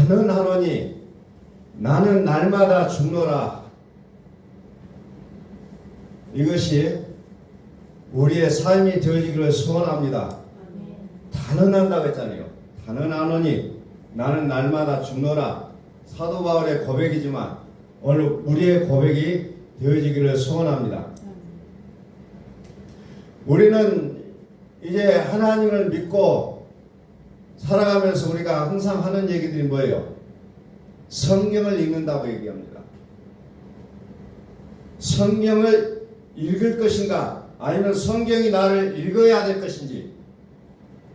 단언하노니 나는 날마다 죽노라. 이것이 우리의 삶이 되어지기를 소원합니다. 단언한다고 했잖아요. 단언하노니 나는 날마다 죽노라. 사도 바울의 고백이지만 오늘 우리의 고백이 되어지기를 소원합니다. 우리는 이제 하나님을 믿고 살아가면서 우리가 항상 하는 얘기들이 뭐예요? 성경을 읽는다고 얘기합니다. 성경을 읽을 것인가? 아니면 성경이 나를 읽어야 될 것인지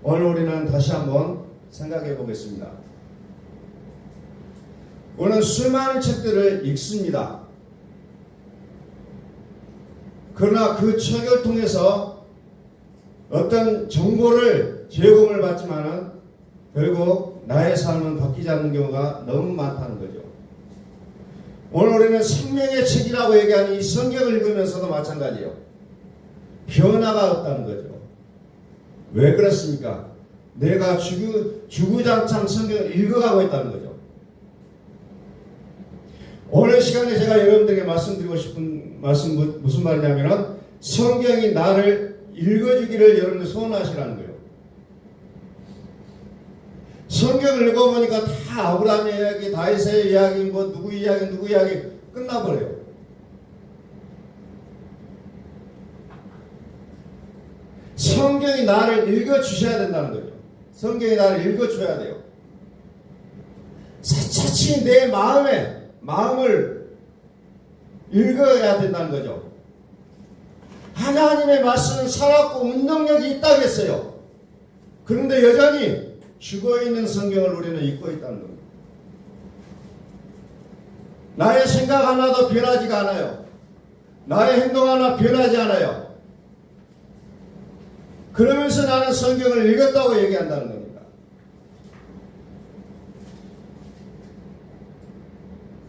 오늘 우리는 다시 한번 생각해 보겠습니다. 우리는 수많은 책들을 읽습니다. 그러나 그 책을 통해서 어떤 정보를 제공을 받지만은 결국 나의 삶은 바뀌지 않는 경우가 너무 많다는 거죠. 오늘 우리는 생명의 책이라고 얘기하는 이 성경을 읽으면서도 마찬가지예요. 변화가 없다는 거죠. 왜 그렇습니까? 내가 주구장창 성경을 읽어가고 있다는 거죠. 오늘 시간에 제가 여러분들에게 말씀드리고 싶은 말씀 무슨 말이냐면은 성경이 나를 읽어주기를 여러분들 소원하시라는 거예요. 성경을 읽어보니까 다 아브라함의 이야기, 다윗의 이야기, 뭐 누구 이야기 끝나버려요. 성경이 나를 읽어주셔야 된다는 거죠. 성경이 나를 읽어줘야 돼요. 차츰 내 마음을 읽어야 된다는 거죠. 하나님의 말씀은 살았고 운동력이 있다고 했어요. 그런데 여전히 죽어있는 성경을 우리는 읽고 있다는 겁니다. 나의 생각 하나도 변하지가 않아요. 나의 행동 하나 변하지 않아요. 그러면서 나는 성경을 읽었다고 얘기한다는 겁니다.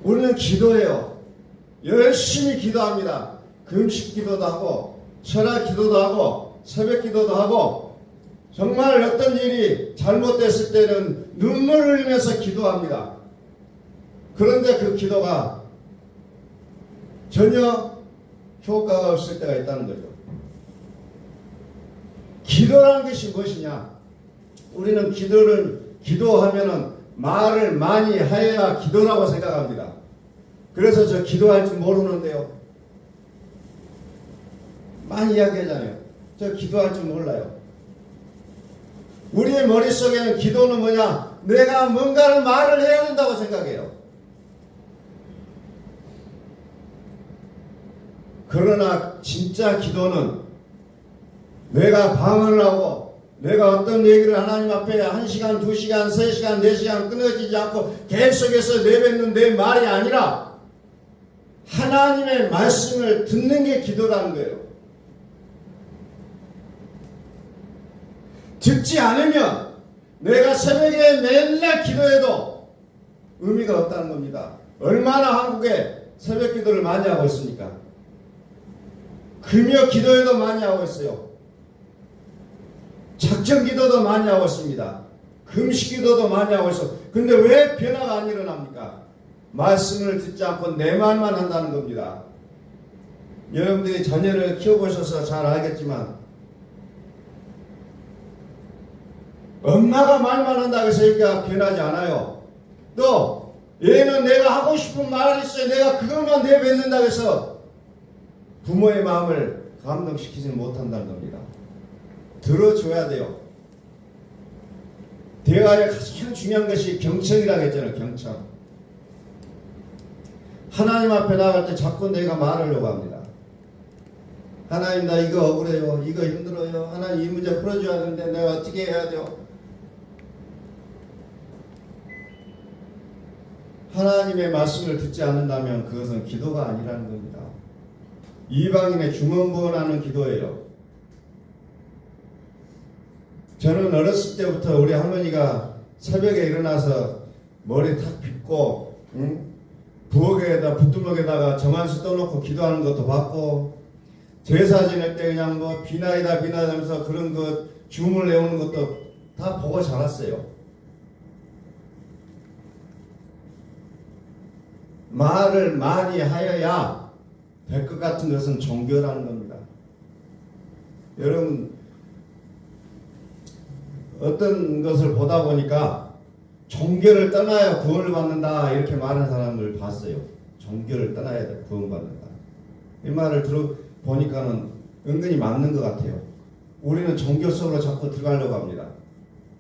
우리는 기도해요. 열심히 기도합니다. 금식 기도도 하고 철학 기도도 하고 새벽 기도도 하고 정말 어떤 일이 잘못됐을 때는 눈물을 흘리면서 기도합니다. 그런데 그 기도가 전혀 효과가 없을 때가 있다는 거죠. 기도라는 것이 무엇이냐? 우리는 기도하면은 말을 많이 해야 기도라고 생각합니다. 그래서 저 기도할 줄 모르는데요. 많이 이야기하잖아요. 저 기도할 줄 몰라요. 우리의 머릿속에는 기도는 뭐냐? 내가 뭔가를 말을 해야 된다고 생각해요. 그러나 진짜 기도는 내가 방언을 하고 내가 어떤 얘기를 하나님 앞에 1시간, 2시간, 3시간, 4시간 끊어지지 않고 계속해서 내뱉는 내 말이 아니라 하나님의 말씀을 듣는 게 기도라는 거예요. 듣지 않으면 내가 새벽에 맨날 기도해도 의미가 없다는 겁니다. 얼마나 한국에 새벽 기도를 많이 하고 있습니까? 금요 기도회도 많이 하고 있어요. 작정 기도도 많이 하고 있습니다. 금식 기도도 많이 하고 있어. 근데 왜 변화가 안 일어납니까? 말씀을 듣지 않고 내 말만 한다는 겁니다. 여러분들이 자녀를 키워보셔서 잘 알겠지만 엄마가 말만 한다고 해서 얘가 변하지 않아요. 또 얘는 내가 하고 싶은 말이 있어요. 내가 그것만 내뱉는다고 해서 부모의 마음을 감동시키지는 못한다는 겁니다. 들어줘야 돼요. 대화의 가장 중요한 것이 경청이라고 했잖아요. 경청. 하나님 앞에 나갈 때 자꾸 내가 말하려고 합니다. 하나님 나 이거 억울해요. 이거 힘들어요. 하나님 이 문제 풀어줘야 되는데 내가 어떻게 해야 돼요? 하나님의 말씀을 듣지 않는다면 그것은 기도가 아니라는 겁니다. 이방인의 중언부언하는 기도예요. 저는 어렸을 때부터 우리 할머니가 새벽에 일어나서 머리 탁 빗고 부엌에다 붓두먹에다가 정한수 떠놓고 기도하는 것도 봤고 제사 지낼 때 그냥 뭐 비나이다 하면서 그런 거 주문을 내오는 것도 다 보고 자랐어요. 말을 많이 하여야 될 것 같은 것은 종교라는 겁니다. 여러분, 어떤 것을 보다 보니까 종교를 떠나야 구원을 받는다 이렇게 말하는 사람을 봤어요. 종교를 떠나야 구원받는다. 이 말을 들어보니까는 은근히 맞는 것 같아요. 우리는 종교 속으로 자꾸 들어가려고 합니다.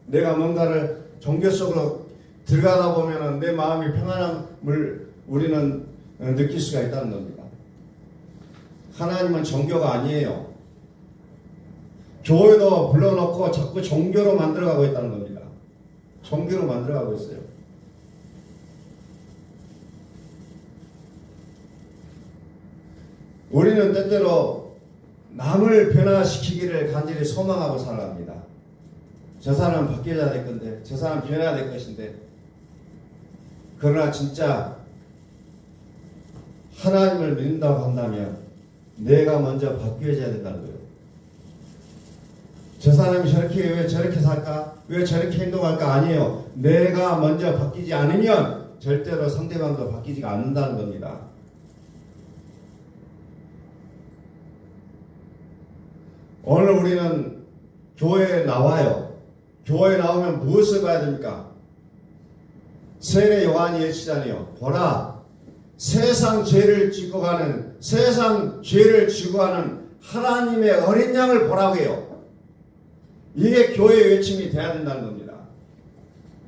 내가 뭔가를 종교 속으로 들어가다 보면은 내 마음이 평안함을 우리는 느낄 수가 있다는 겁니다. 하나님은 종교가 아니에요. 교회도 불러놓고 자꾸 종교로 만들어가고 있다는 겁니다. 종교로 만들어가고 있어요. 우리는 때때로 남을 변화시키기를 간절히 소망하고 살아갑니다. 저 사람은 바뀌어야 될 건데, 저 사람 변해야 될 것인데, 그러나 진짜 하나님을 믿는다고 한다면 내가 먼저 바뀌어져야 된다는 거예요. 저 사람이 저렇게 왜 저렇게 살까? 왜 저렇게 행동할까? 아니에요. 내가 먼저 바뀌지 않으면 절대로 상대방도 바뀌지가 않는다는 겁니다. 오늘 우리는 교회에 나와요. 교회에 나오면 무엇을 봐야 됩니까? 세례 요한이 예시잖아요. 보라, 세상 죄를 지고 가는 하나님의 어린 양을 보라고 해요. 이게 교회의 외침이 돼야 된다는 겁니다.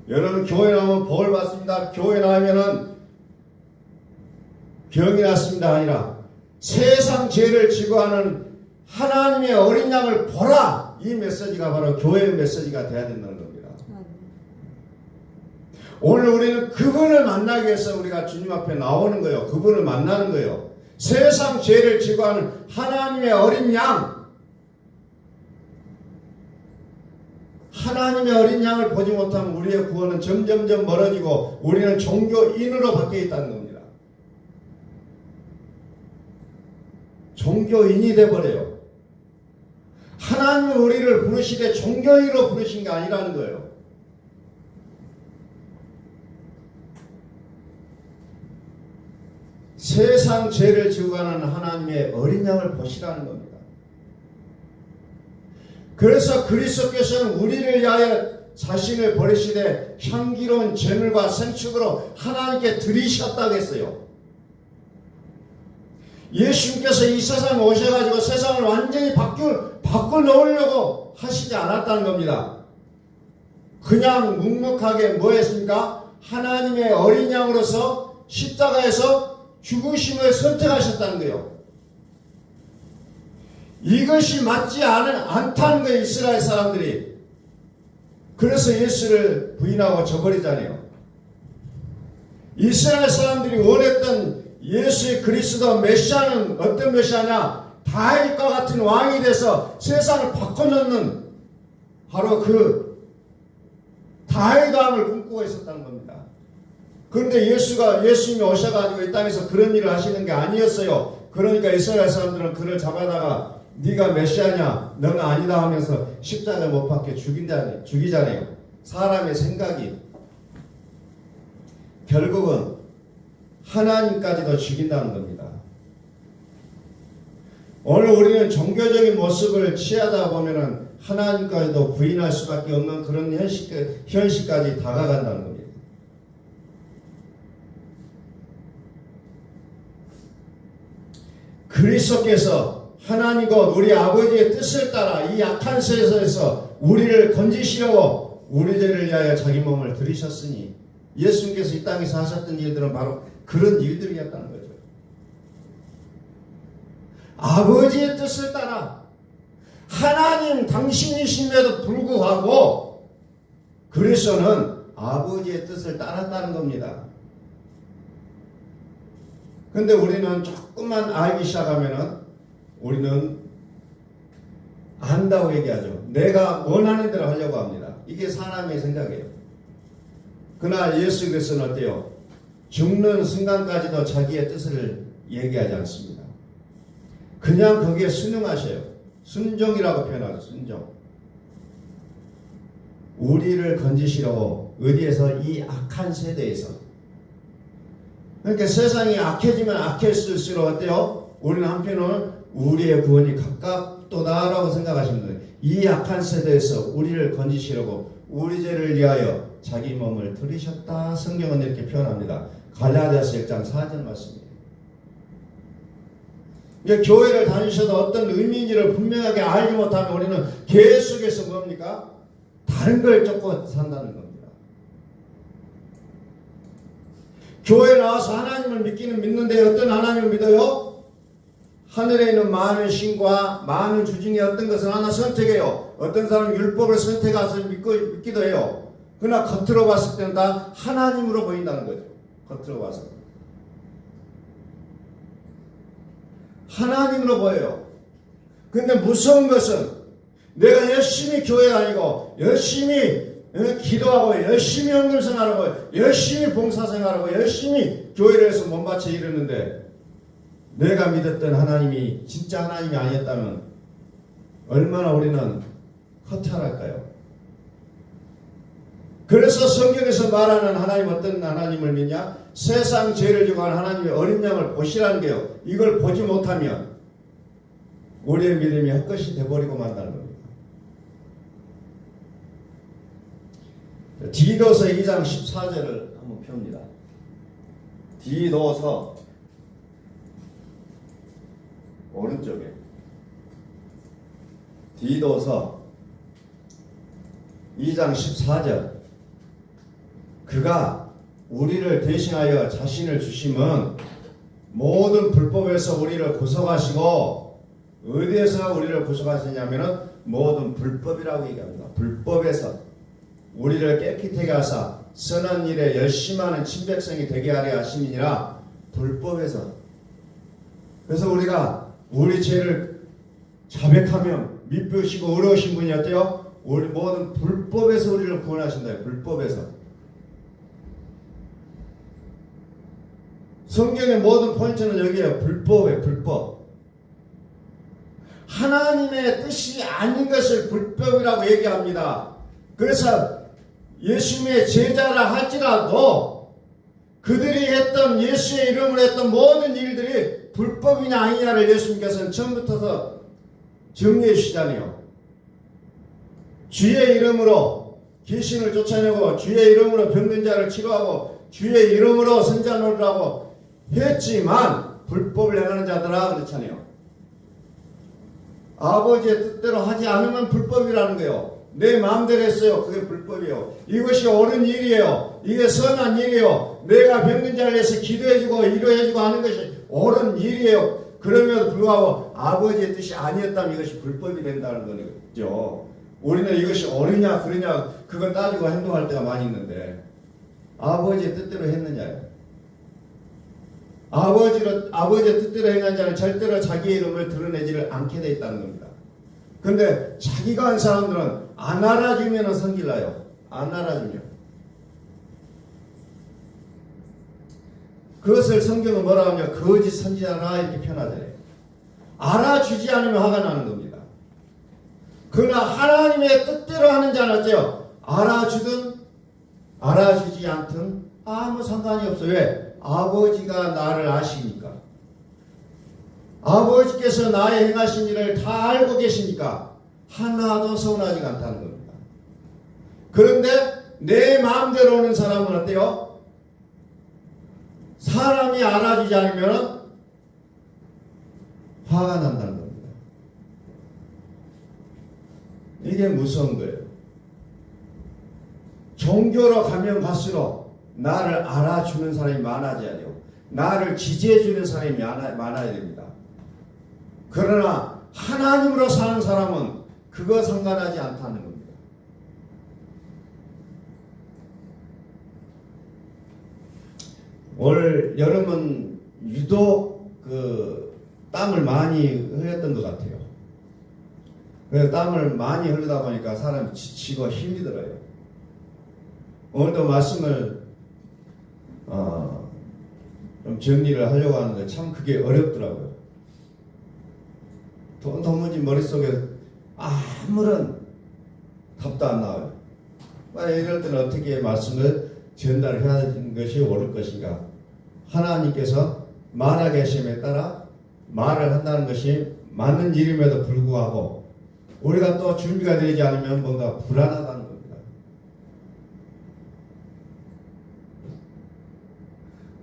여러분, 교회 나오면 복을 받습니다. 교회 나오면은 병이 났습니다 아니라 세상 죄를 지고 하는 하나님의 어린 양을 보라, 이 메시지가 바로 교회의 메시지가 돼야 된다는 겁니다. 오늘 우리는 그분을 만나기 위해서 우리가 주님 앞에 나오는 거예요. 그분을 만나는 거예요. 세상 죄를 지고 하는 하나님의 어린 양, 하나님의 어린 양을 보지 못하면 우리의 구원은 점점점 멀어지고 우리는 종교인으로 바뀌어 있다는 겁니다. 종교인이 돼버려요. 하나님은 우리를 부르시되 종교인으로 부르신 게 아니라는 거예요. 세상 죄를 지고 가는 하나님의 어린 양을 보시라는 겁니다. 그래서 그리스도께서는 우리를 위하여 자신을 버리시되 향기로운 제물과 생축으로 하나님께 드리셨다고 했어요. 예수님께서 이 세상에 오셔가지고 세상을 완전히 바꿔 놓으려고 하시지 않았다는 겁니다. 그냥 묵묵하게 뭐 했습니까? 하나님의 어린 양으로서 십자가에서 죽으심을 선택하셨다는 거예요. 이것이 맞지 않다는 거예요, 이스라엘 사람들이. 그래서 예수를 부인하고 저버리잖아요. 이스라엘 사람들이 원했던 예수의 그리스도 메시아는 어떤 메시아냐? 다윗과 같은 왕이 돼서 세상을 바꿔놓는 바로 그 다윗 왕을 꿈꾸고 있었다는 겁니다. 그런데 예수님이 오셔가지고 이 땅에서 그런 일을 하시는 게 아니었어요. 그러니까 이스라엘 사람들은 그를 잡아다가 네가 메시아냐? 너는 아니다 하면서 십자가에 못 박혀 죽이잖아요. 사람의 생각이 결국은 하나님까지도 죽인다는 겁니다. 오늘 우리는 종교적인 모습을 취하다 보면은 하나님까지도 부인할 수밖에 없는 그런 현실까지 다가간다는 겁니다. 그리스도께서 하나님 곧 우리 아버지의 뜻을 따라 이 악한 세상에서 우리를 건지시려고 우리 죄를 위하여 자기 몸을 들이셨으니 예수님께서 이 땅에서 하셨던 일들은 바로 그런 일들이었다는 거죠. 아버지의 뜻을 따라 하나님 당신이심에도 불구하고 그리스도는 아버지의 뜻을 따랐다는 겁니다. 근데 우리는 조금만 알기 시작하면은 우리는 안다고 얘기하죠. 내가 원하는 대로 하려고 합니다. 이게 사람의 생각이에요. 그러나 예수 그리스도는 어때요? 죽는 순간까지도 자기의 뜻을 얘기하지 않습니다. 그냥 거기에 순응하셔요. 순종이라고 표현하죠. 순종. 우리를 건지시려고 어디에서 이 악한 세대에서. 그러니까 세상이 악해지면 악해질수록 어때요? 우리는 한편은 우리의 구원이 가깝도다라고 생각하시는 거예요. 이 악한 세대에서 우리를 건지시려고 우리 죄를 위하여 자기 몸을 들이셨다. 성경은 이렇게 표현합니다. 갈라디아서 1장 4절 말씀입니다. 교회를 다니셔도 어떤 의미인지를 분명하게 알지 못하면 우리는 계속해서 뭡니까? 다른 걸 쫓고 산다는 겁니다. 교회 나와서 하나님을 믿기는 믿는데 어떤 하나님을 믿어요? 하늘에 있는 많은 신과 많은 주 중에 어떤 것을 하나 선택해요. 어떤 사람은 율법을 선택해서 믿기도 해요. 그러나 겉으로 봤을 때는 다 하나님으로 보인다는 거죠. 겉으로 봐서. 하나님으로 보여요. 근데 무서운 것은 내가 열심히 교회 다니고 열심히 기도하고 열심히 헌금생활하고 열심히 봉사생활하고 열심히 교회를 해서 몸바쳐 이르는데 내가 믿었던 하나님이 진짜 하나님이 아니었다면 얼마나 우리는 허탈할까요? 그래서 성경에서 말하는 하나님 어떤 하나님을 믿냐? 세상 죄를 지고 하나님의 어린 양을 보시라는 게요. 이걸 보지 못하면 우리의 믿음이 헛것이 돼버리고 만다는 겁니다. 디도서 2장 14절을 한번 펴옵니다. 디도서 오른쪽에 디도서 2장 14절 그가 우리를 대신하여 자신을 주심은 모든 불법에서 우리를 구속하시고 어디에서 우리를 구속하시냐면은 모든 불법이라고 얘기합니다. 불법에서 우리를 깨끗하게 하사 선한 일에 열심하는 친백성이 되게 하려 하심이니라. 불법에서. 그래서 우리가 우리 죄를 자백하며 미쁘시고 의로우신 분이 어때요? 우리 모든 불법에서 우리를 구원하신다. 불법에서. 성경의 모든 포인트는 여기에요. 불법이에요. 불법. 하나님의 뜻이 아닌 것을 불법이라고 얘기합니다. 그래서 예수님의 제자라 할지라도 그들이 했던 예수의 이름으로 했던 모든 일들이 불법이냐 아니냐를 예수님께서는 처음부터 정리해 주시잖아요. 주의 이름으로 귀신을 쫓아내고 주의 이름으로 병든 자를 치료하고 주의 이름으로 선자 노릇하고 했지만 불법을 행하는 자들아 그렇잖아요. 아버지의 뜻대로 하지 않으면 불법이라는 거예요. 내 마음대로 했어요. 그게 불법이에요. 이것이 옳은 일이에요. 이게 선한 일이에요. 내가 병든 자를 위해서 기도해주고 위로해주고 하는 것이 옳은 일이에요. 그럼에도 불구하고 아버지의 뜻이 아니었다면 이것이 불법이 된다는 거죠. 우리는 이것이 옳으냐 그러냐 그건 따지고 행동할 때가 많이 있는데 아버지의 뜻대로 했느냐요. 아버지의 뜻대로 행한 자는 절대로 자기의 이름을 드러내지를 않게 돼 있다는 겁니다. 근데 자기가 한 사람들은 안 알아주면 성질나요. 안 알아주면. 그것을 성경은 뭐라고 하냐. 거짓 선지자라 이렇게 표현하잖아요. 알아주지 않으면 화가 나는 겁니다. 그러나 하나님의 뜻대로 하는 자는 어때요? 알아주든 알아주지 않든 아무 상관이 없어요. 왜? 아버지가 나를 아시니까. 아버지께서 나의 행하신 일을 다 알고 계시니까 하나도 서운하지가 않다는 겁니다. 그런데 내 마음대로 오는 사람은 어때요? 사람이 알아주지 않으면 화가 난다는 겁니다. 이게 무서운 거예요. 종교로 가면 갈수록 나를 알아주는 사람이 많아져야 돼요. 나를 지지해주는 사람이 많아야 됩니다. 그러나 하나님으로 사는 사람은 그거 상관하지 않다는 겁니다. 올 여름은 유독 땀을 많이 흘렸던 것 같아요. 그래서 땀을 많이 흘리다 보니까 사람이 지치고 힘이 들어요. 오늘도 말씀을 좀 정리를 하려고 하는데 참 그게 어렵더라고요. 도무지 머릿속에 아무런 답도 안 나와요. 이럴 때는 어떻게 말씀을 전달해야 하는 것이 옳을 것인가 하나님께서 말하게 하심에 따라 말을 한다는 것이 맞는 일임에도 불구하고 우리가 또 준비가 되지 않으면 뭔가 불안하다는 겁니다.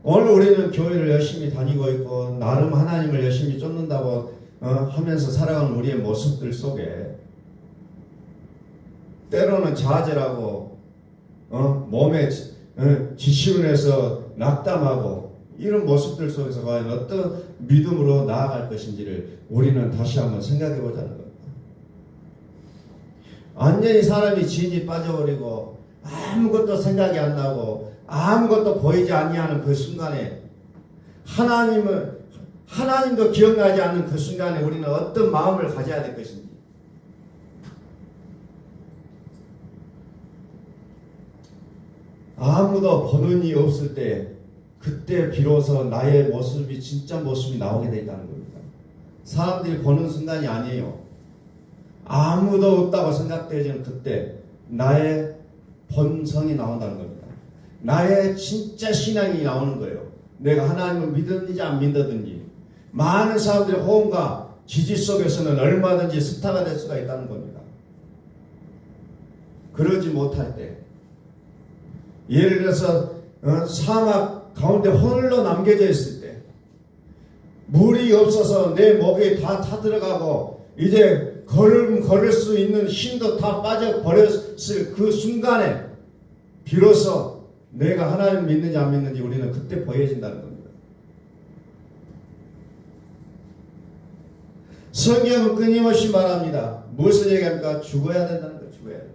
오늘 우리는 교회를 열심히 다니고 있고 나름 하나님을 열심히 쫓는다고 하면서 살아가는 우리의 모습들 속에 때로는 좌절하고 몸에 지치로 해서 낙담하고 이런 모습들 속에서 과연 어떤 믿음으로 나아갈 것인지를 우리는 다시 한번 생각해 보자는 겁니다. 완전히 사람이 진이 빠져버리고 아무것도 생각이 안 나고 아무것도 보이지 아니하는 그 순간에 하나님도 기억나지 않는 그 순간에 우리는 어떤 마음을 가져야 될 것인지. 아무도 보는 이 없을 때 그때 비로소 나의 모습이 진짜 모습이 나오게 된다는 겁니다. 사람들이 보는 순간이 아니에요. 아무도 없다고 생각되어지는 그때 나의 본성이 나온다는 겁니다. 나의 진짜 신앙이 나오는 거예요. 내가 하나님을 믿든지 안 믿든지 많은 사람들의 호응과 지지 속에서는 얼마든지 스타가 될 수가 있다는 겁니다. 그러지 못할 때 예를 들어서 사막 가운데 홀로 남겨져 있을 때 물이 없어서 내 목이 다 타들어가고 이제 걸을 수 있는 힘도 다 빠져버렸을 그 순간에 비로소 내가 하나님 믿는지 안 믿는지 우리는 그때 보여진다는 겁니다. 성경은 끊임없이 말합니다. 무엇을 얘기합니까? 죽어야 된다는 거예요. 죽어야 된다.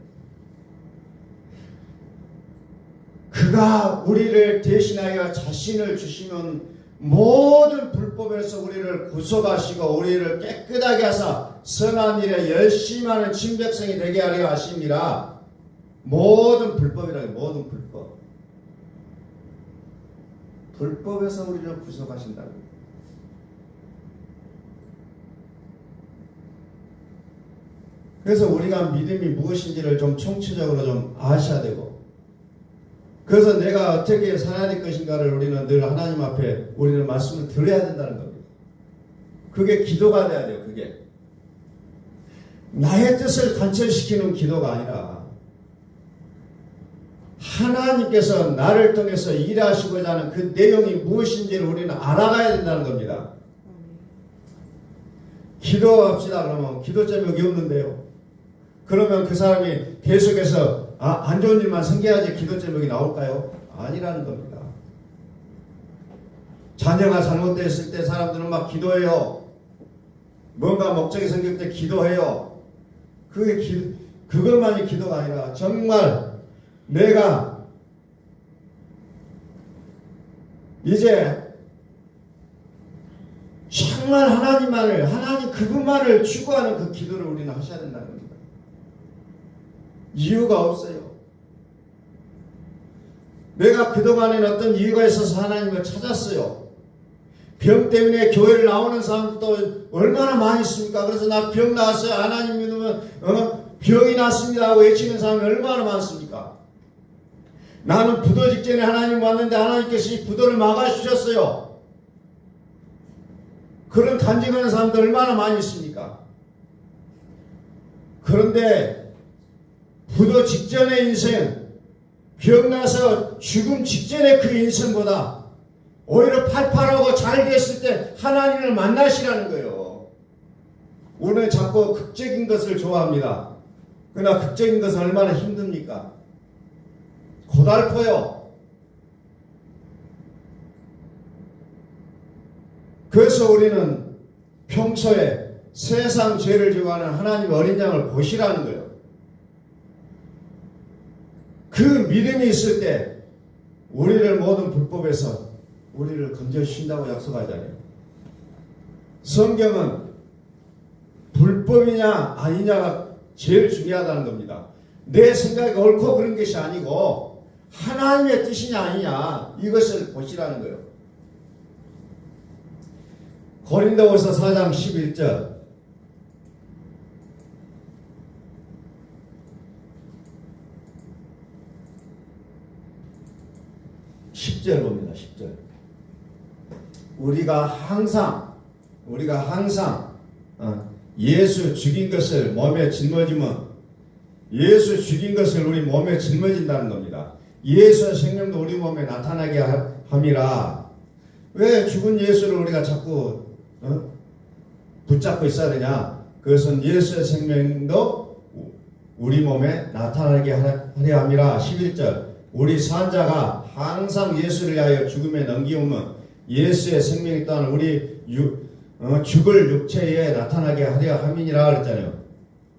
그가 우리를 대신하여 자신을 주시면 모든 불법에서 우리를 구속하시고 우리를 깨끗하게 하사 선한 일에 열심히 하는 친백성이 되게 하려 하심이라. 모든 불법이라고. 모든 불법. 불법에서 우리를 구속하신다고. 그래서 우리가 믿음이 무엇인지를 좀 총체적으로 좀 아셔야 되고, 그래서 내가 어떻게 살아야 될 것인가를 우리는 늘 하나님 앞에 우리는 말씀을 들어야 된다는 겁니다. 그게 기도가 돼야 돼요. 그게 나의 뜻을 관철시키는 기도가 아니라 하나님께서 나를 통해서 일하시고자 하는 그 내용이 무엇인지를 우리는 알아가야 된다는 겁니다. 기도합시다 그러면 기도 제목이 없는데요. 그러면 그 사람이 계속해서 안 좋은 일만 생겨야지 기도 제목이 나올까요? 아니라는 겁니다. 자녀가 잘못됐을 때 사람들은 막 기도해요. 뭔가 목적이 생길 때 기도해요. 그것만이 기도가 아니라 정말 내가 이제 정말 하나님 그분만을 추구하는 그 기도를 우리는 하셔야 된다는 겁니다. 이유가 없어요. 내가 그동안에는 어떤 이유가 있어서 하나님을 찾았어요. 병 때문에 교회를 나오는 사람도 얼마나 많이 있습니까? 그래서 나 병 나왔어요. 하나님 믿으면 병이 났습니다 하고 외치는 사람이 얼마나 많습니까? 나는 부도 직전에 하나님 왔는데 하나님께서 이 부도를 막아주셨어요. 그런 간증하는 사람도 얼마나 많이 있습니까? 그런데 부도 직전의 인생, 병나서 죽음 직전의 그 인생보다 오히려 팔팔하고 잘 됐을 때 하나님을 만나시라는 거예요. 우리는 자꾸 극적인 것을 좋아합니다. 그러나 극적인 것은 얼마나 힘듭니까? 고달퍼요. 그래서 우리는 평소에 세상 죄를 지고 하는 하나님의 어린 양을 보시라는 거예요. 그 믿음이 있을 때 우리를 모든 불법에서 우리를 건져주신다고 약속하잖아요. 성경은 불법이냐 아니냐가 제일 중요하다는 겁니다. 내 생각이 옳고 그런 것이 아니고 하나님의 뜻이냐 아니냐 이것을 보시라는 거예요. 고린도후서 4장 11절 10절 봅니다. 10절 우리가 항상 예수 죽인 것을 몸에 짊어지면 예수 죽인 것을 우리 몸에 짊어진다는 겁니다. 예수의 생명도 우리 몸에 나타나게 함이라. 왜 죽은 예수를 우리가 자꾸 붙잡고 있어야 되냐? 그것은 예수의 생명도 우리 몸에 나타나게 하려 함이라. 11절 우리 산자가 항상 예수를 위하여 죽음에 넘기우면 예수의 생명이 또한 우리 죽을 육체에 나타나게 하려 함이니라 그랬잖아요.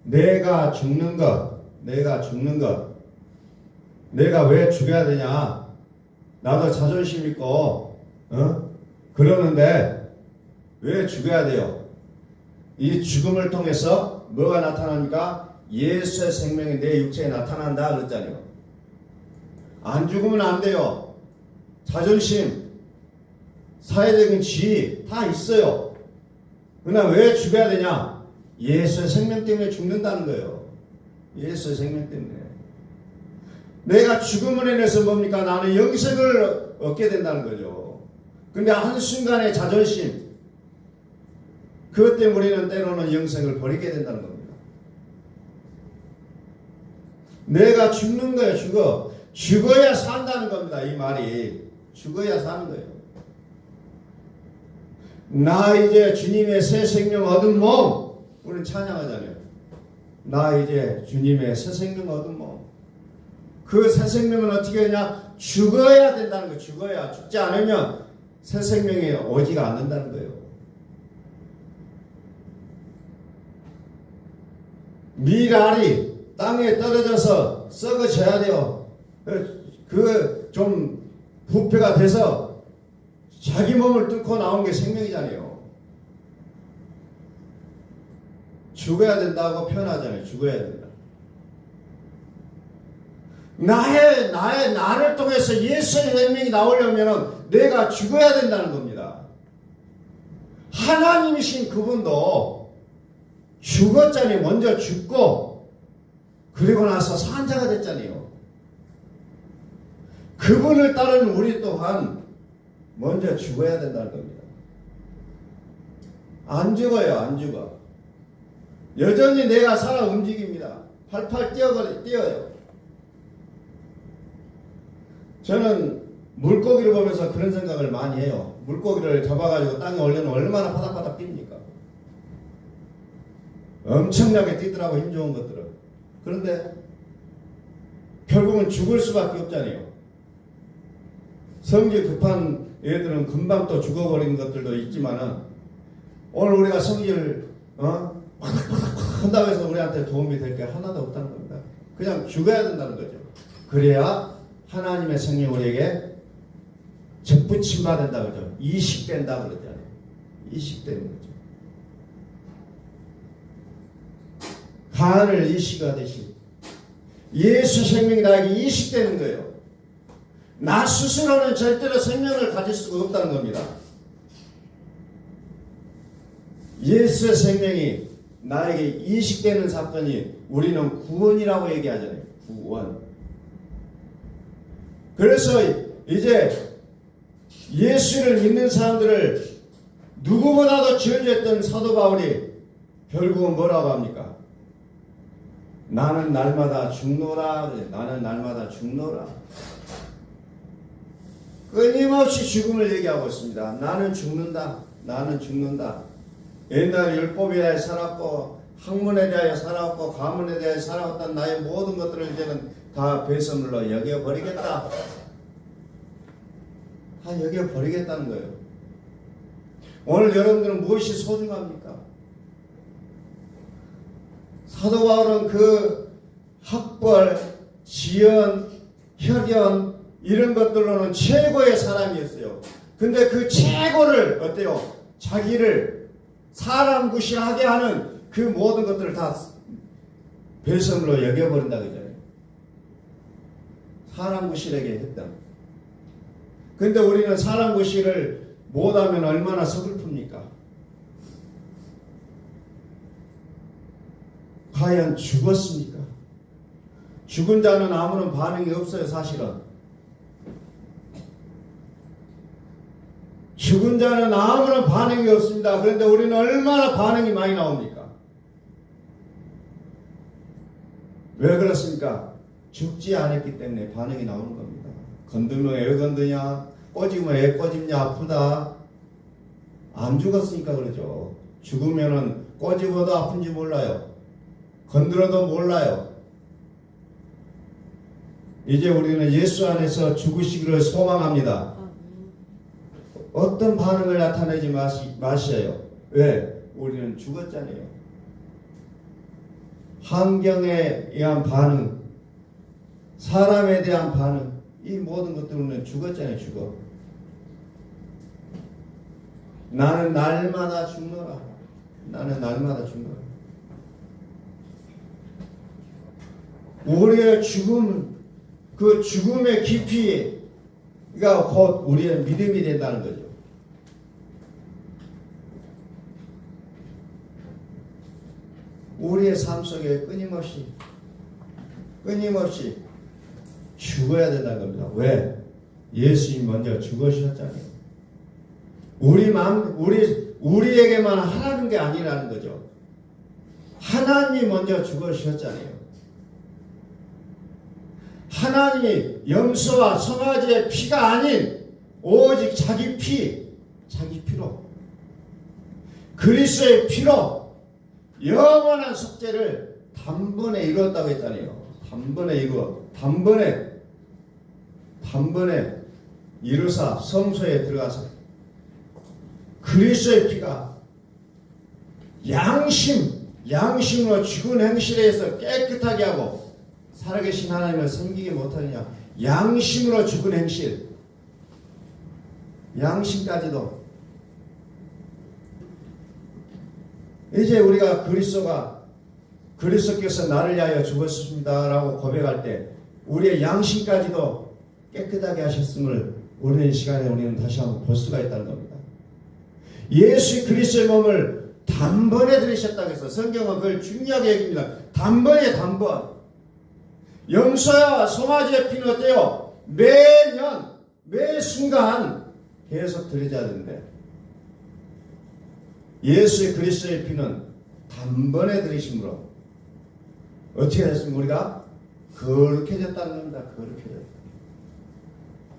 내가 죽는 것 내가 왜 죽여야 되냐? 나도 자존심 있고 그러는데 왜 죽여야 돼요? 이 죽음을 통해서 뭐가 나타납니까? 예수의 생명이 내 육체에 나타난다 그랬잖아요. 안 죽으면 안 돼요. 자존심, 사회적인 지위 다 있어요. 그러나 왜 죽여야 되냐? 예수의 생명 때문에 죽는다는 거예요. 예수의 생명 때문에. 내가 죽음을 인해서 뭡니까? 나는 영생을 얻게 된다는 거죠. 근데 한순간의 자존심, 그것 때문에 우리는 때로는 영생을 버리게 된다는 겁니다. 내가 죽는 거예요. 죽어야 산다는 겁니다. 이 말이. 죽어야 사는 거예요. 나 이제 주님의 새 생명 얻은 몸. 우리는 찬양하잖아요. 나 이제 주님의 새 생명 얻은 몸. 그 새 생명은 어떻게 하냐? 죽어야 된다는 거예요. 죽어야. 죽지 않으면 새 생명이 오지가 않는다는 거예요. 밀알이 땅에 떨어져서 썩어져야 돼요. 그 좀 부패가 돼서 자기 몸을 뚫고 나온 게 생명이잖아요. 죽어야 된다고 표현하잖아요. 죽어야 된다. 나를 통해서 예수의 생명이 나오려면 내가 죽어야 된다는 겁니다. 하나님이신 그분도 죽었잖아요. 먼저 죽고 그리고 나서 산자가 됐잖아요. 그분을 따르는 우리 또한 먼저 죽어야 된다는 겁니다. 안 죽어요. 안 죽어. 여전히 내가 살아 움직입니다. 팔팔 뛰어요. 저는 물고기를 보면서 그런 생각을 많이 해요. 물고기를 잡아가지고 땅에 올려놓으면 얼마나 바닥바닥 뜁니까? 엄청나게 뛰더라고, 힘 좋은 것들은. 그런데 결국은 죽을 수밖에 없잖아요. 성질 급한 애들은 금방 또 죽어버린 것들도 있지만은 오늘 우리가 성질 한다고 해서 우리한테 도움이 될 게 하나도 없다는 겁니다. 그냥 죽어야 된다는 거죠. 그래야 하나님의 생명이 우리에게 접붙임 받는다 그러죠. 이식된다 그러잖아요. 이식되는 거죠. 간을 이식하듯이 예수 생명이 나에게 이식되는 거예요. 나 스스로는 절대로 생명을 가질 수가 없다는 겁니다. 예수의 생명이 나에게 이식되는 사건이 우리는 구원이라고 얘기하잖아요. 구원. 그래서 이제 예수를 믿는 사람들을 누구보다도 지원했던 사도 바울이 결국은 뭐라고 합니까? 나는 날마다 죽노라. 나는 날마다 죽노라. 끊임없이 죽음을 얘기하고 있습니다. 나는 죽는다. 나는 죽는다. 옛날 율법에 대하여 살았고 학문에 대하여 살았고 가문에 대하여 살아왔던 나의 모든 것들을 이제는 다 배설물로 여겨버리겠다. 다 여겨버리겠다는 거예요. 오늘 여러분들은 무엇이 소중합니까? 사도 바울은 그 학벌, 지연, 혈연 이런 것들로는 최고의 사람이었어요. 근데 그 최고를 어때요? 자기를 사람 구실하게 하는 그 모든 것들을 다 배설물로 여겨버린다 그러잖아요. 사람 구실하게 했다. 근데 우리는 사람 구실을 못하면 얼마나 서글픕니까? 과연 죽었습니까? 죽은 자는 아무런 반응이 없어요. 사실은 죽은 자는 아무런 반응이 없습니다. 그런데 우리는 얼마나 반응이 많이 나옵니까? 왜 그렇습니까? 죽지 않았기 때문에 반응이 나오는 겁니다. 건드면 왜 건드냐? 꼬집으면 왜 꼬집냐? 아프다. 안 죽었으니까 그러죠. 죽으면은 꼬집어도 아픈지 몰라요. 건드려도 몰라요. 이제 우리는 예수 안에서 죽으시기를 소망합니다. 어떤 반응을 나타내지 마셔요. 왜? 우리는 죽었잖아요. 환경에 의한 반응, 사람에 대한 반응, 이 모든 것들은 죽었잖아요. 죽어. 나는 날마다 죽노라. 나는 날마다 죽노라. 우리의 죽음, 그 죽음의 깊이가 곧 우리의 믿음이 된다는 거죠. 우리의 삶 속에 끊임없이 죽어야 된다는 겁니다. 왜? 예수님이 먼저 죽으셨잖아요. 우리에게만 하라는 게 아니라는 거죠. 하나님이 먼저 죽으셨잖아요. 하나님이 염소와 송아지의 피가 아닌 오직 자기 피로 그리스도의 피로 영원한 속죄를 단번에 이루었다고 했잖아요. 단번에 이루사 성소에 들어가서 그리스도의 피가 양심으로 죽은 행실에서 깨끗하게 하고 살아계신 하나님을 섬기게 못하느냐. 양심으로 죽은 행실, 양심까지도 이제 우리가 그리스도께서 나를 위하여 죽었습니다 라고 고백할 때 우리의 양심까지도 깨끗하게 하셨음을 우리는 이 시간에 우리는 다시 한번 볼 수가 있다는 겁니다. 예수 그리스도의 몸을 단번에 들이셨다고 해서 성경은 그걸 중요하게 여깁니다. 단번. 염소와 송아지의 피는 어때요? 매년 매 순간 계속 들여져야 되는데 예수 그리스도의 피는 단번에 들이심으로 어떻게 됐습니까? 우리가 거룩해졌다는 겁니다. 거룩해졌다.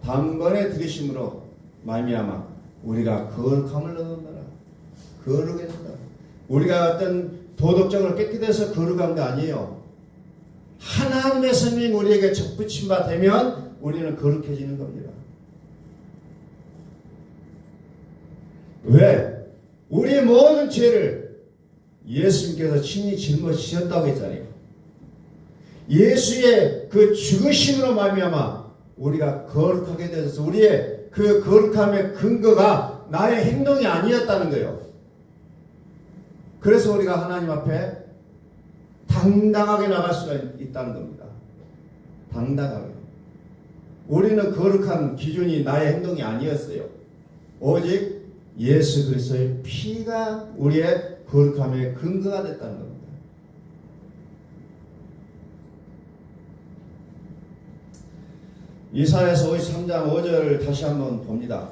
단번에 들이심으로 말미암아 우리가 거룩함을 얻는다. 거룩해진다. 우리가 어떤 도덕적으로 깨끗해서 거룩한 게 아니에요. 하나님의 성령이 우리에게 접붙임 바 되면 우리는 거룩해지는 겁니다. 왜? 우리의 모든 죄를 예수님께서 친히 짊어지셨다고 했잖아요. 예수의 그 죽으심으로 말미암아 우리가 거룩하게 되어서 우리의 그 거룩함의 근거가 나의 행동이 아니었다는 거예요. 그래서 우리가 하나님 앞에 당당하게 나갈 수가 있다는 겁니다. 당당하게. 우리는 거룩한 기준이 나의 행동이 아니었어요. 오직 예수 그리스도의 피가 우리의 거룩함의 근거가 됐다는 겁니다. 이사야서 53장 5절을 다시 한번 봅니다.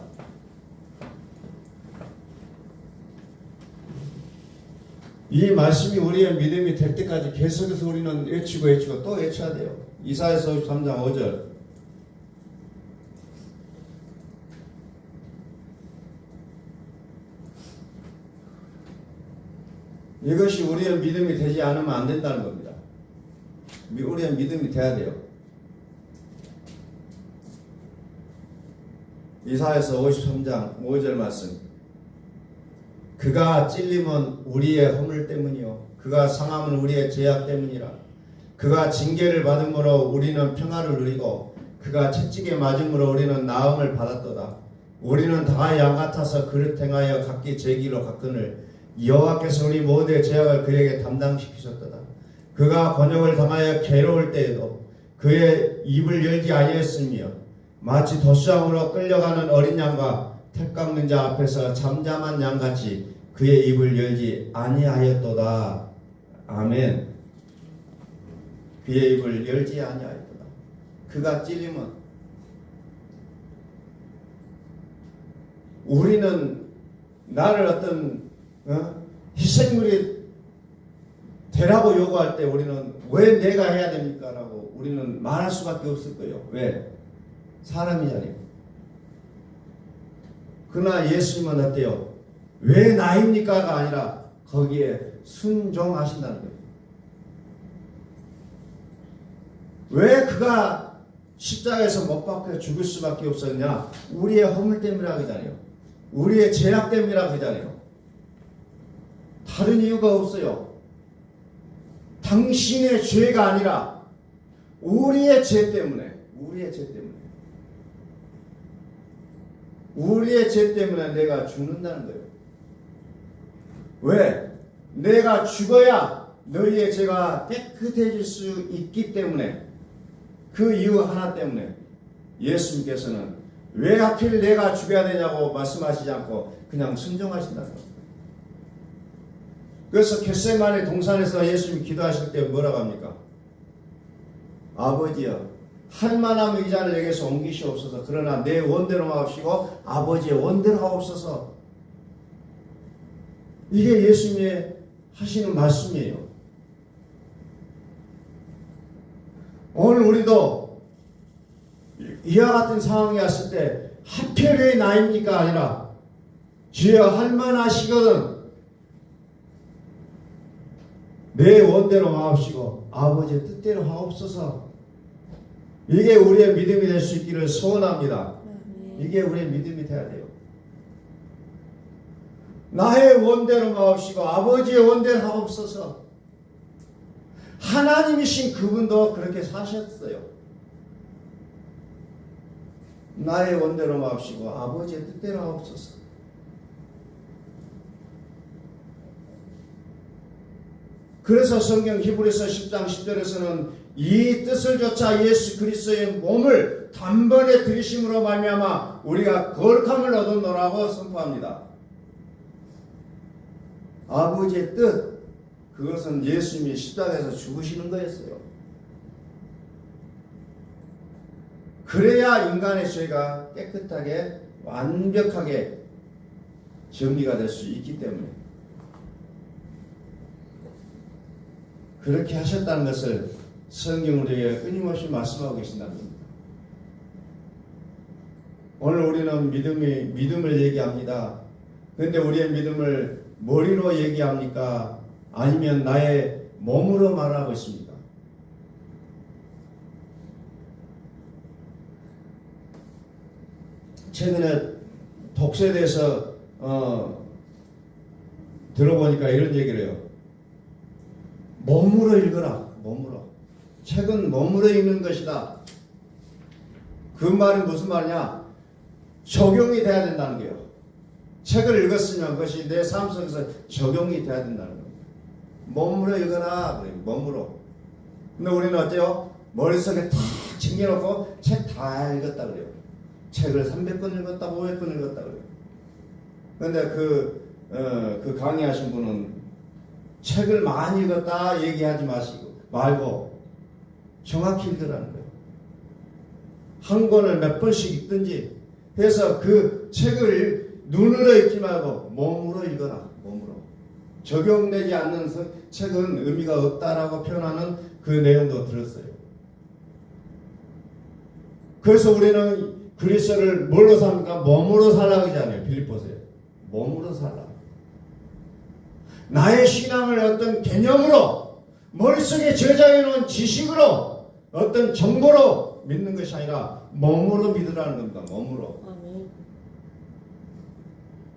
이 말씀이 우리의 믿음이 될 때까지 계속해서 우리는 외치고 또 외쳐야 돼요. 이사야서 53장 5절. 이것이 우리의 믿음이 되지 않으면 안 된다는 겁니다. 우리의 믿음이 돼야 돼요. 이사야서 53장 5절 말씀. 그가 찔림은 우리의 허물 때문이요 그가 상함은 우리의 죄악 때문이라. 그가 징계를 받음으로 우리는 평화를 누리고 그가 채찍에 맞음으로 우리는 나음을 받았도다. 우리는 다 양 같아서 그릇 행하여 각기 제 길로 갔거늘 여호와께서 우리 모두의 죄악을 그에게 담당시키셨도다. 그가 곤욕을 당하여 괴로울 때에도 그의 입을 열지 아니했으며 마치 돛수함으로 끌려가는 어린 양과 택 깎는 자 앞에서 잠잠한 양같이 그의 입을 열지 아니하였도다. 아멘. 그의 입을 열지 아니하였도다. 그가 찔림은 우리는 나를 어떤 희생물이 되라고 요구할 때 우리는 왜 내가 해야 됩니까? 라고 우리는 말할 수밖에 없을 거예요. 왜? 사람이잖아요. 그러나 예수님은 어때요? 왜 나입니까가 아니라 거기에 순종하신다는 거예요. 왜 그가 십자가에서 못 박혀 죽을 수밖에 없었냐? 우리의 허물 때문이라고 하잖아요. 우리의 죄악 때문이라고 하잖아요. 다른 이유가 없어요. 당신의 죄가 아니라 우리의 죄 때문에, 우리의 죄 때문에. 우리의 죄 때문에 내가 죽는다는 거예요. 왜? 내가 죽어야 너희의 죄가 깨끗해질 수 있기 때문에, 그 이유 하나 때문에 예수님께서는 왜 하필 내가 죽어야 되냐고 말씀하시지 않고 그냥 순종하신다는 겁니다. 그래서 겟세마네 동산에서 예수님이 기도하실 때 뭐라고 합니까? 아버지여, 할 만하면 이 잔을 내게서 옮기시옵소서. 그러나 내 원대로 하옵시고 아버지의 원대로 하옵소서. 이게 예수님이 하시는 말씀이에요. 오늘 우리도 이와 같은 상황이 왔을 때 하필 왜 나입니까? 아니라 주여 할 만하시거든 내 원대로 하옵시고 아버지의 뜻대로 하옵소서. 이게 우리의 믿음이 될 수 있기를 소원합니다. 이게 우리의 믿음이 돼야 돼요. 나의 원대로 하옵시고 아버지의 원대로 하옵소서. 하나님이신 그분도 그렇게 사셨어요. 나의 원대로 하옵시고 아버지의 뜻대로 하옵소서. 그래서 성경 히브리서 10장 10절에서는 이 뜻을 조차 예수 그리스도의 몸을 단번에 들이심으로 말미암아 우리가 거룩함을 얻었노라고 선포합니다. 아버지의 뜻, 그것은 예수님이 십자가에서 죽으시는 거였어요. 그래야 인간의 죄가 깨끗하게 완벽하게 정리가 될 수 있기 때문에 그렇게 하셨다는 것을 성경 우리에게 끊임없이 말씀하고 계신다는 겁니다. 오늘 우리는 믿음을 얘기합니다. 그런데 우리의 믿음을 머리로 얘기합니까? 아니면 나의 몸으로 말하고 있습니까? 최근에 독서에 대해서 들어보니까 이런 얘기를 해요. 몸으로 읽어라. 몸으로. 책은 몸으로 읽는 것이다. 그 말은 무슨 말이냐? 적용이 돼야 된다는 거예요. 책을 읽었으면 그것이 내 삶 속에서 적용이 돼야 된다는 겁니다. 몸으로 읽어라. 그래요. 몸으로. 근데 우리는 어때요? 머릿속에 다 챙겨놓고 책 다 읽었다 그래요. 책을 300권 읽었다, 500권 읽었다 그래요. 그런데 그 강의하신 분은 책을 많이 읽었다 얘기하지 말고 정확히 읽으라는 거예요. 한 권을 몇 번씩 읽든지 해서 그 책을 눈으로 읽지 말고 몸으로 읽어라. 몸으로. 적용되지 않는 책은 의미가 없다라고 표현하는 그 내용도 들었어요. 그래서 우리는 그리스도를 뭘로 삽니까? 몸으로 살라고 하잖아요. 빌립보서에. 몸으로 살라. 나의 신앙을 어떤 개념으로 머릿속에 저장해 놓은 지식으로 어떤 정보로 믿는 것이 아니라 몸으로 믿으라는 겁니다. 몸으로. 아멘.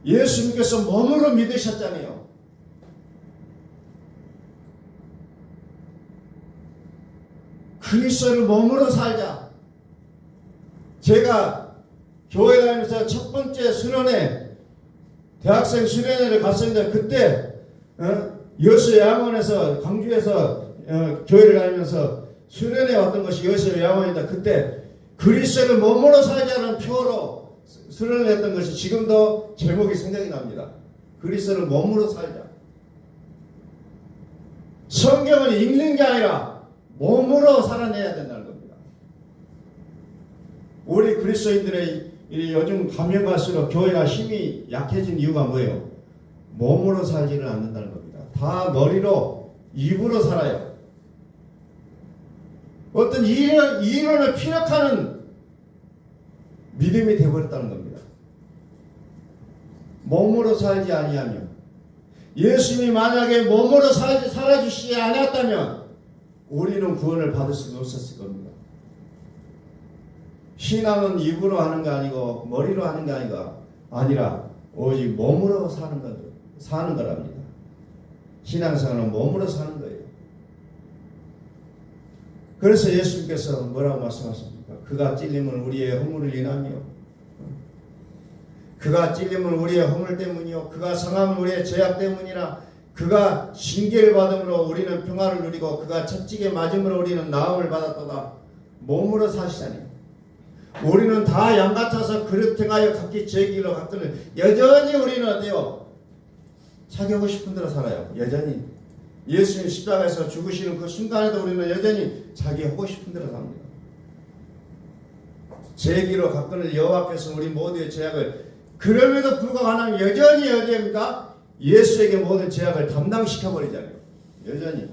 예수님께서 몸으로 믿으셨잖아요. 그리스도를 몸으로 살자. 제가 교회 다니면서 첫 번째 수련회, 대학생 수련회를 갔었는데 그때 여수 양원에서 광주에서 교회를 다니면서 수련회 왔던 것이 여수 양원이다. 그때 그리스도를 몸으로 살자는 표로 수련을 했던 것이 지금도 제목이 생각이 납니다. 그리스도를 몸으로 살자. 성경은 읽는 게 아니라 몸으로 살아내야 된다는 겁니다. 우리 그리스도인들의 이 요즘 가면 갈수록 교회가 힘이 약해진 이유가 뭐예요? 몸으로 살지를 않는다는 겁니다. 다 머리로, 입으로 살아요. 어떤 이론을 피력하는 믿음이 되어버렸다는 겁니다. 몸으로 살지 아니하며, 예수님이 만약에 몸으로 살아주시지 않았다면 우리는 구원을 받을 수는 없었을 겁니다. 신앙은 입으로 하는 게 아니고 머리로 하는 게 아니라 오직 몸으로 사는 거랍니다. 신앙생활은 몸으로 사는 거예요. 그래서 예수님께서 뭐라고 말씀하십니까? 그가 찔림은 우리의 허물을 인하며, 그가 찔림은 우리의 허물 때문이요, 그가 상함은 우리의 죄악 때문이라. 그가 징계를 받음으로 우리는 평화를 누리고 그가 채찍에 맞음으로 우리는 나음을 받았도다. 몸으로 사시자니 우리는 다 양같아서 그릇 행하여 각기 제 길로 갔거늘 여전히 우리는 어때요? 자기 하고 싶은 대로 살아요. 여전히 예수님 십자가에서 죽으시는 그 순간에도 우리는 여전히 자기 하고 싶은 대로 삽니다. 제 길로 갔거늘 여호와께서 우리 모두의 죄악을, 그럼에도 불구하고 하나님 여전히 어디입니까? 예수에게 모든 죄악을 담당시켜버리잖아요. 여전히.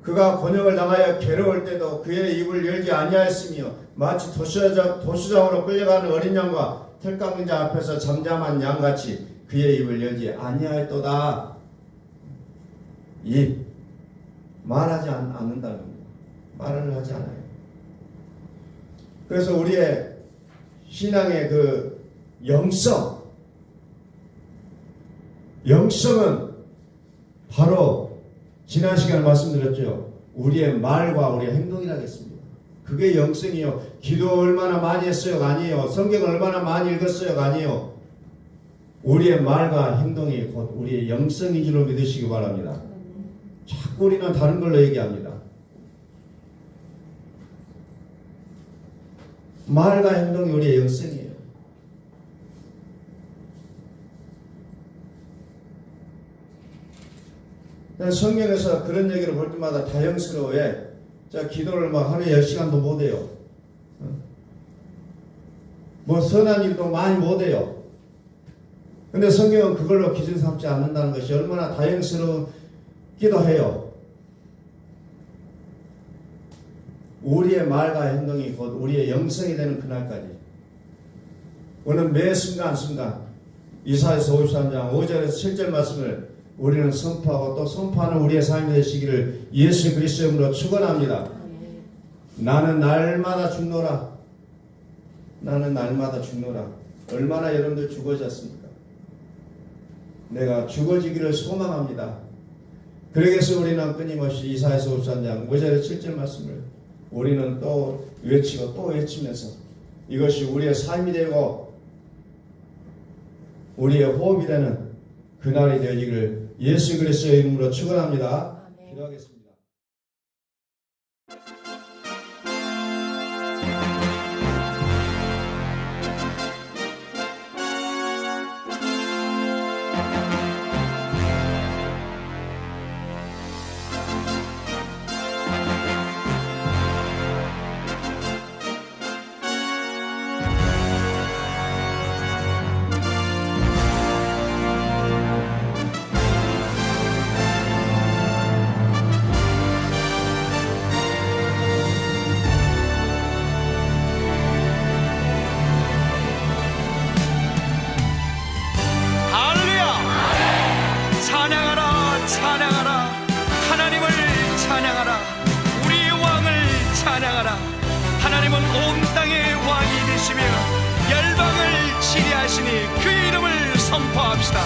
그가 곤욕을 당하여 괴로울 때도 그의 입을 열지 아니하였으며 마치 도수장으로 끌려가는 어린 양과 털깎는 자 앞에서 잠잠한 양같이 그의 입을 열지 아니하였도다. 입 말하지 않는다는 겁니다. 말을 하지 않아요. 그래서 우리의 신앙의 그 영성은 바로 지난 시간에 말씀드렸죠. 우리의 말과 우리의 행동이라고 했습니다. 그게 영성이요. 기도 얼마나 많이 했어요가 아니에요. 성경을 얼마나 많이 읽었어요가 아니에요. 우리의 말과 행동이 곧 우리의 영성인 줄로 믿으시기 바랍니다. 자꾸 우리는 다른 걸로 얘기합니다. 말과 행동이 우리의 영성이에요. 성경에서 그런 얘기를 볼 때마다 다영스러워해. 자, 기도를 막 하루에 10시간도 못해요. 뭐 선한 일도 많이 못해요. 근데 성경은 그걸로 기준 삼지 않는다는 것이 얼마나 다영스럽기도 해요. 우리의 말과 행동이 곧 우리의 영성이 되는 그날까지 오늘 매 순간 이사야서 53장 5절에서 7절 말씀을 우리는 선포하고 또 선포하는 우리의 삶이 되시기를 예수 그리스도의 이름으로 축원합니다. 나는 날마다 죽노라. 나는 날마다 죽노라. 얼마나 여러분들 죽어졌습니까? 내가 죽어지기를 소망합니다. 그러기위해서 우리는 끊임없이 이사야서 53장 5절에서 7절 말씀을 우리는 또 외치고 또 외치면서 이것이 우리의 삶이 되고 우리의 호흡이 되는 그날이 되기를 예수 그리스도의 이름으로 축원합니다. 기도하겠습니다. 하나님은 온 땅의 왕이 되시며 열방을 치리하시니 그 이름을 선포합시다.